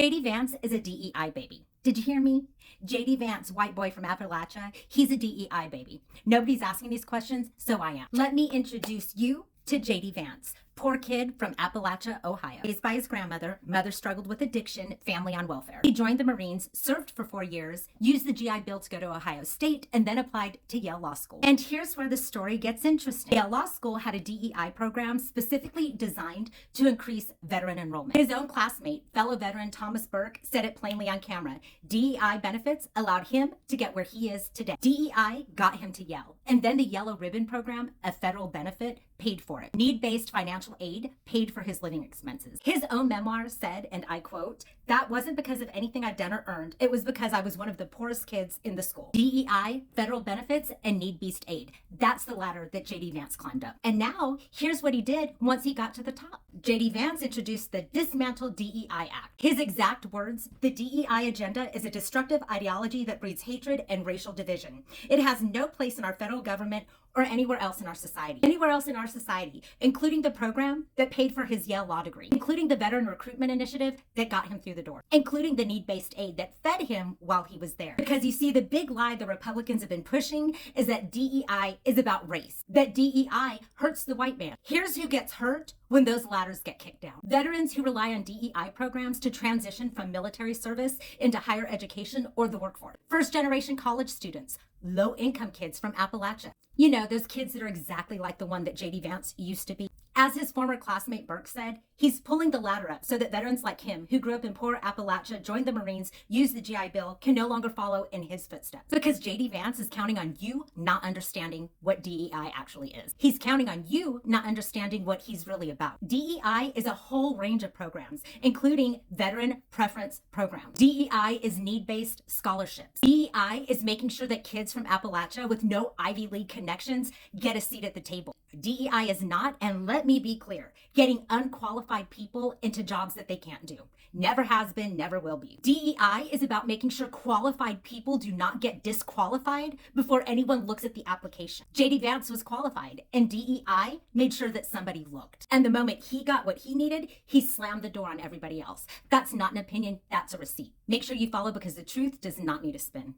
JD Vance is a DEI baby. Did you hear me? JD Vance, white boy from Appalachia, he's a DEI baby. Nobody's asking these questions, so I am. Let me introduce you to JD Vance. Poor kid from Appalachia, Ohio. Raised by his grandmother, mother struggled with addiction, family on welfare. He joined the Marines, served for 4 years, used the GI Bill to go to Ohio State, and then applied to Yale Law School. And here's where the story gets interesting. Yale Law School had a DEI program specifically designed to increase veteran enrollment. His own classmate, fellow veteran Thomas Burke, said it plainly on camera. DEI benefits allowed him to get where he is today. DEI got him to Yale. And then the Yellow Ribbon Program, a federal benefit, paid for it. Need-based financial aid paid for his living expenses. His own memoir said, and I quote, "That wasn't because of anything I'd done or earned. It was because I was one of the poorest kids in the school." DEI, federal benefits, and need-based aid. That's the ladder that JD Vance climbed up. And now, here's what he did once he got to the top. JD Vance introduced the Dismantle DEI Act. His exact words, "The DEI agenda is a destructive ideology that breeds hatred and racial division. It has no place in our federal government or anywhere else in our society. Anywhere else in our society, including the program that paid for his Yale Law degree, including the veteran recruitment initiative that got him through the door, including the need-based aid that fed him while he was there." Because you see, the big lie the Republicans have been pushing is that DEI is about race, that DEI hurts the white man. Here's who gets hurt when those ladders get kicked down. Veterans who rely on DEI programs to transition from military service into higher education or the workforce. First-generation college students, low-income kids from Appalachia. You know, those kids that are exactly like the one that JD Vance used to be. As his former classmate Burke said, he's pulling the ladder up so that veterans like him, who grew up in poor Appalachia, joined the Marines, used the GI Bill, can no longer follow in his footsteps. Because JD Vance is counting on you not understanding what DEI actually is. He's counting on you not understanding what he's really about. DEI is a whole range of programs, including veteran preference programs. DEI is need-based scholarships. DEI is making sure that kids from Appalachia with no Ivy League connections get a seat at the table. DEI is not, and let me be clear, getting unqualified people into jobs that they can't do. Never has been, never will be. DEI is about making sure qualified people do not get disqualified before anyone looks at the application. JD Vance was qualified, and DEI made sure that somebody looked. And the moment he got what he needed, he slammed the door on everybody else. That's not an opinion, that's a receipt. Make sure you follow, because the truth does not need a spin.